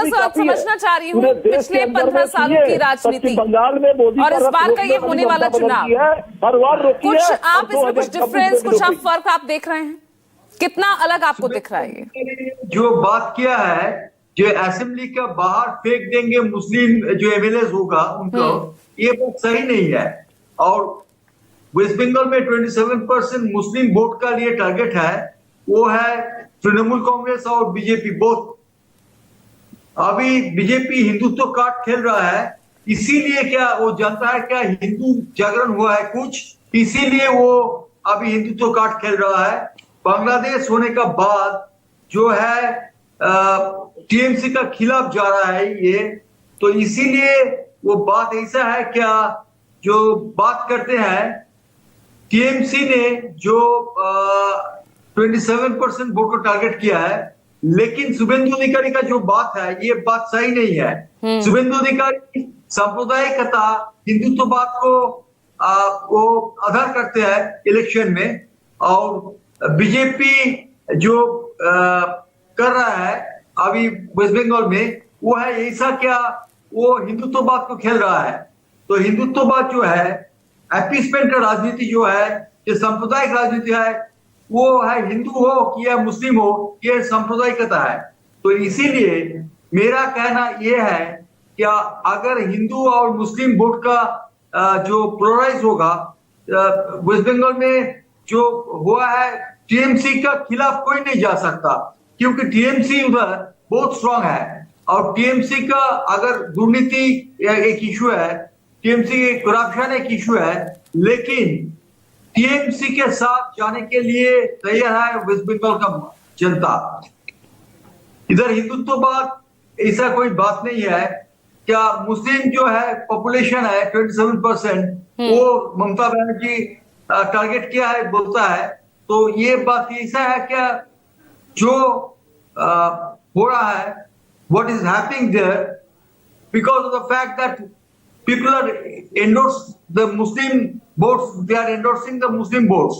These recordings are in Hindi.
तो समझना चाह रही हूँ पिछले 15 सालों की राजनीति बंगाल में मोदी और इस बार का ये होने वाला चुनाव, हर बार रोकी कुछ है। आप इसमें कुछ डिफरेंस, कुछ आप फर्क आप देख रहे हैं? कितना अलग आपको दिख रहा है ये? जो बात किया है, जो असेंबली का बाहर फेंक देंगे मुस्लिम जो एमएलए होगा उनको, ये बात सही नहीं है। और वेस्ट बंगाल में 27% मुस्लिम वोट का लिए टारगेट है, वो है तृणमूल कांग्रेस और बीजेपी बोथ। अभी बीजेपी हिंदुत्व कार्ड खेल रहा है, इसीलिए क्या वो जानता है क्या हिंदू जागरण हुआ है कुछ, इसीलिए वो अभी हिंदुत्व कार्ड खेल रहा है। बांग्लादेश होने का बाद जो है टीएमसी का खिलाफ जा रहा है ये, तो इसीलिए वो बात ऐसा है क्या, जो बात करते हैं टीएमसी ने जो 27% वोट को टारगेट किया है, लेकिन शुभेंदु अधिकारी का जो बात है ये बात सही नहीं है। शुभेंदु अधिकारी सांप्रदायिकता हिंदुत्ववाद को वो आधार करते हैं इलेक्शन में, और बीजेपी जो कर रहा है अभी वेस्ट बंगाल में वो है ऐसा क्या, वो हिंदुत्ववाद को खेल रहा है। तो हिंदुत्ववाद जो है अपीसमेंट का राजनीति जो है, जो सांप्रदायिक राजनीति है, वो है हिंदू हो कि या मुस्लिम हो, ये सांप्रदायिकता है। तो इसीलिए मेरा कहना यह है कि अगर हिंदू और मुस्लिम वोट का जो पोलराइज होगा वेस्ट बंगाल में जो हुआ है, टीएमसी का खिलाफ कोई नहीं जा सकता, क्योंकि टीएमसी उधर बहुत स्ट्रांग है। और टीएमसी का अगर दुर्नीति एक इशू है, टीएमसी करप्शन एक इशू है, लेकिन टीएमसी के साथ जाने के लिए तैयार है वेस्ट बंगाल का जनता। इधर हिंदुत्ववाद ऐसा कोई बात नहीं है। क्या मुस्लिम जो है पॉपुलेशन है 27%, वो ममता बनर्जी टारगेट किया है बोलता है, तो ये बात ऐसा है क्या जो हो रहा है, what is happening there, because of the fact that people are endorse the Muslim votes, they are endorsing the Muslim votes.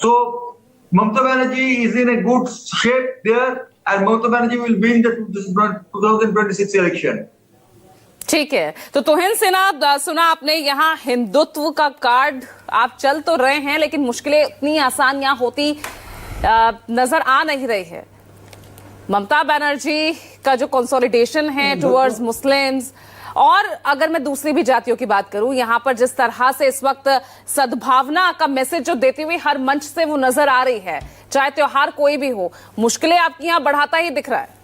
So Mamata Banerjee is in a good shape there, and Mamata Banerjee will win the 2026 election. ठीक है, तो तुहिन सिन्हा, सुना आपने, यहाँ हिंदुत्व का कार्ड आप चल तो रहे हैं, लेकिन मुश्किलें इतनी आसान यहाँ होती नजर आ नहीं रही है। ममता बनर्जी का जो कंसोलिडेशन है टुवर्ड्स मुस्लिम्स, और अगर मैं दूसरी भी जातियों की बात करूं, यहां पर जिस तरह से इस वक्त सद्भावना का मैसेज जो देती हुई हर मंच से वो नजर आ रही है, चाहे त्योहार कोई भी हो, मुश्किलें आपकी यहां बढ़ाता ही दिख रहा है।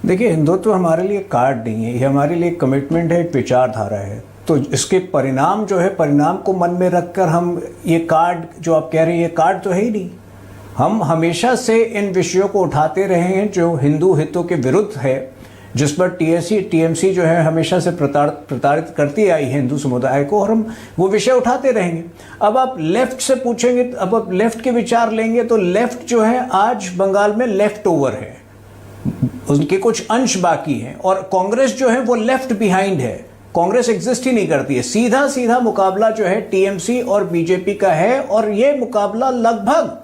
देखिए, हिंदुत्व हमारे लिए कार्ड नहीं है, ये हमारे लिए कमिटमेंट है, एक विचारधारा है। तो इसके परिणाम जो है, परिणाम को मन में रखकर हम ये कार्ड जो आप कह रहे हैं, ये कार्ड तो है ही नहीं। हम हमेशा से इन विषयों को उठाते रहे हैं जो हिंदू हितों के विरुद्ध है, जिस पर टीएमसी जो है हमेशा से प्रताड़ित करती आई है हिंदू समुदाय को, और हम वो विषय उठाते रहेंगे। अब आप लेफ्ट से पूछेंगे, अब आप लेफ्ट के विचार लेंगे, तो लेफ्ट जो है आज बंगाल में लेफ्ट ओवर है, उनके कुछ अंश बाकी हैं, और कांग्रेस जो है वो लेफ्ट बिहाइंड है, कांग्रेस एग्जिस्ट ही नहीं करती है। सीधा सीधा मुकाबला जो है टीएमसी और बीजेपी का है, और ये मुकाबला लगभग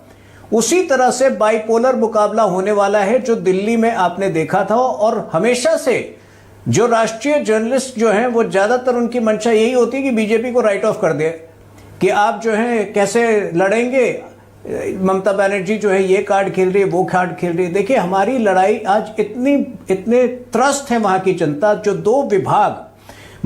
उसी तरह से बाइपोलर मुकाबला होने वाला है जो दिल्ली में आपने देखा था। और हमेशा से जो राष्ट्रीय जर्नलिस्ट जो हैं वो ज्यादातर उनकी मंशा यही होती है कि बीजेपी को राइट ऑफ कर दे, कि आप जो है कैसे लड़ेंगे, ममता बनर्जी जो है ये कार्ड खेल रही है, वो कार्ड खेल रही है। देखिए, हमारी लड़ाई आज इतने त्रस्त है वहां की जनता, जो दो विभाग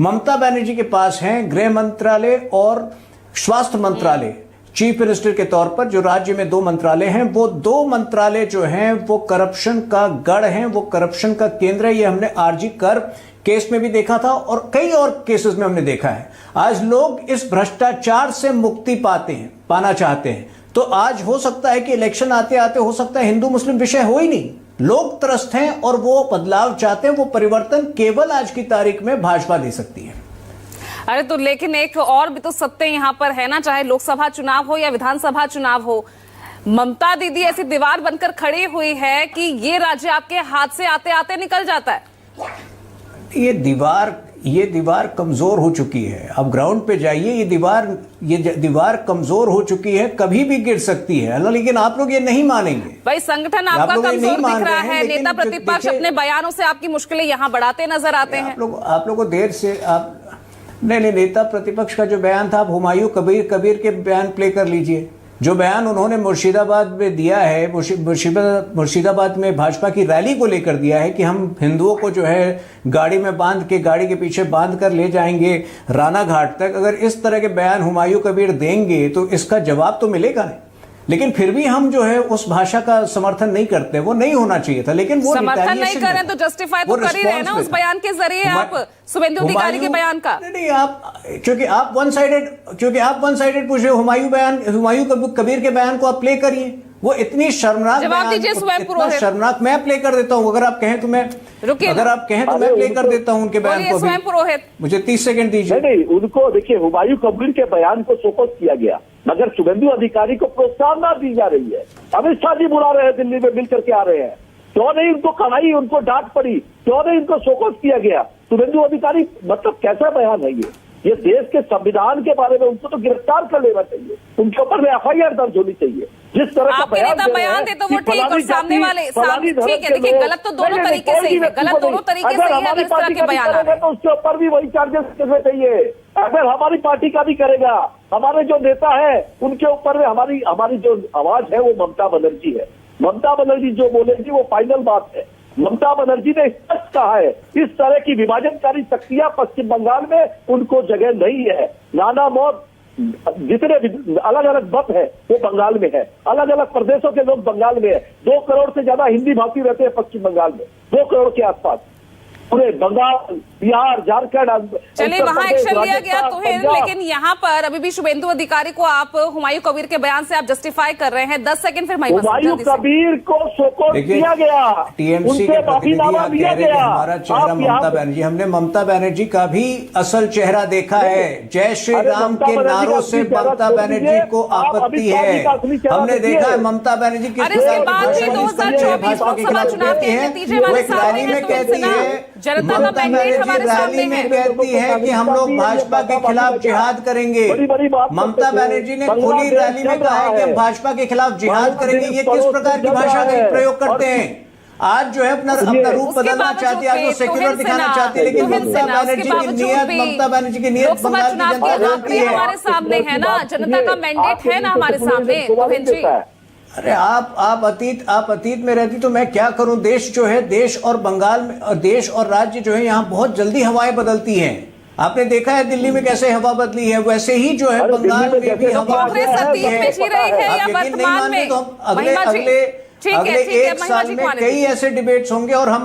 ममता बनर्जी के पास हैं, गृह मंत्रालय और स्वास्थ्य मंत्रालय, चीफ मिनिस्टर के तौर पर जो राज्य में दो मंत्रालय हैं, वो दो मंत्रालय जो हैं वो करप्शन का गढ़ हैं, वो करप्शन का केंद्र है। ये हमने आरजी कर केस में भी देखा था और कई और केसेस में हमने देखा है। आज लोग इस भ्रष्टाचार से मुक्ति पाना चाहते हैं, तो आज हो सकता है कि इलेक्शन आते आते हो सकता है हिंदू मुस्लिम विषय हो ही नहीं, लोग त्रस्त हैं और वो बदलाव चाहते हैं। वो परिवर्तन केवल आज की तारीख में भाजपा दे सकती है। अरे तो लेकिन एक और भी तो सत्य यहाँ पर है ना, चाहे लोकसभा चुनाव हो या विधानसभा चुनाव हो, ममता दीदी ऐसी दीवार बनकर खड़ी हुई है कि ये राज्य आपके हाथ से आते आते निकल जाता है। ये दीवार, ये दीवार कमजोर हो चुकी है। अब ग्राउंड पे जाइए, ये दीवार कमजोर हो चुकी है, कभी भी गिर सकती है ना, लेकिन आप लोग ये नहीं मानेंगे। भाई संगठन आपका कमजोर दिख रहा है, नेता प्रतिपक्ष अपने बयानों से आपकी मुश्किलें यहाँ बढ़ाते नजर आते हैं। आप लोग को देर से नहीं, नेता प्रतिपक्ष का जो बयान था, आप हुमायूं कबीर के बयान प्ले कर लीजिए। जो बयान उन्होंने मुर्शिदाबाद में दिया है, मुर्शिदाबाद में भाजपा की रैली को लेकर दिया है कि हम हिंदुओं को जो है गाड़ी के पीछे बांध कर ले जाएंगे राना घाट तक। अगर इस तरह के बयान हुमायूं कबीर देंगे तो इसका जवाब तो मिलेगा नहीं। लेकिन फिर भी हम जो है उस भाषा का समर्थन नहीं करते, वो नहीं होना चाहिए था। लेकिन वो समर्थन नहीं करें तो जस्टिफाई तो कर ही रहे ना उस बयान के जरिए आप शुभेंदु अधिकारी के बयान का। नहीं, आप क्योंकि आप वन साइडेड पूछ रहे हो। हुमायूं कबीर के बयान को आप प्ले करिए, वो इतनी शर्मनाक जवाब दीजिए स्वयं पुरोहित। शर्मनाक मैं प्ले कर देता हूं, अगर आप कहें तो मैं प्ले कर देता हूं उनके बयान को। स्वयं पुरोहित मुझे 30 सेकंड दीजिए। नहीं, उनको देखिए, हुमायूं कबीर के बयान को शोकत किया गया, मगर शुभेंदु अधिकारी को प्रोत्साहन ना दी जा रही है। अमित शाह जी बुला रहे हैं, दिल्ली में मिल करके आ रहे हैं, क्यों नहीं उनको कड़ाई, उनको डांट पड़ी, क्यों नहीं उनको शोकत किया गया? शुभेंदु अधिकारी मतलब कैसा बयान है ये देश के संविधान के बारे में उनको तो गिरफ्तार कर लेना चाहिए, उनके ऊपर में FIR दर्ज होनी चाहिए। जिस तरह का बयान दे तो वो ठीक, और सामने वाले ठीक है। देखिए, गलत तो दोनों तरीके से ही है, गलत दोनों तरीके से ही है। अगर इस तरह के बयान आ रहे हैं तो उसके ऊपर भी वही चार्जेस करने चाहिए। अगर हमारी पार्टी का भी करेगा, हमारे जो नेता है उनके ऊपर में हमारी जो आवाज है वो ममता बनर्जी है। ममता बनर्जी जो बोलेगी वो फाइनल बात है। ममता बनर्जी ने स्पष्ट कहा है, इस तरह की विभाजनकारी शक्तियां पश्चिम बंगाल में उनको जगह नहीं है। नाना मौत जितने अलग अलग मत है वो बंगाल में है, अलग अलग प्रदेशों के लोग बंगाल में है। 2 करोड़ से ज्यादा हिंदी भाषी रहते हैं पश्चिम बंगाल में, 2 करोड़ के आसपास। पूरे बंगाल, बिहार, झारखंड, चलिए वहां एक्शन लिया गया तो है, लेकिन यहाँ पर अभी भी शुभेंदु अधिकारी को आप हुमायूं कबीर के बयान से आप जस्टिफाई कर रहे हैं। 10 सेकंड फिर हुमायूं कबीर को शोकत किया गया, टीएमसी के प्रतिनिधि आप कह रहे हैं हमारा चेहरा ममता बनर्जी, हमने ममता बनर्जी का भी असल चेहरा देखा है। जय श्री राम के नारों से ममता बनर्जी को आपत्ति है। हमने देखा है ममता बनर्जी किस प्रकार की 2024 लोकसभा चुनाव के नतीजे हमारे सामने हैं, कहती है जनता का मैंडेट हमारे सामने है, कहती है कि हम लोग भाजपा के खिलाफ जिहाद करेंगे। ममता बनर्जी ने खुली रैली में कहा है कि हम भाजपा के खिलाफ जिहाद करेंगे। ये किस प्रकार की भाषा का प्रयोग करते हैं? आज जो है अपना रूप बदलना चाहती है, आज वो सेक्युलर दिखाना चाहती है, लेकिन ममता बनर्जी की नीयत बंगाल की जनता जानती है। हमारे सामने है ना, जनता का मैंडेट है ना हमारे सामने। तोहिन जी, अरे आप अतीत में रहती तो मैं क्या करूं? देश जो है, देश और बंगाल में, देश और राज्य जो है यहाँ बहुत जल्दी हवाएं बदलती हैं। आपने देखा है दिल्ली में कैसे हवा बदली है, वैसे ही जो है बंगाल में भी हवा कांग्रेस अतीत में जी रही है या वर्तमान में? तो अगले 1 साल में कई ऐसे डिबेट्स होंगे और हम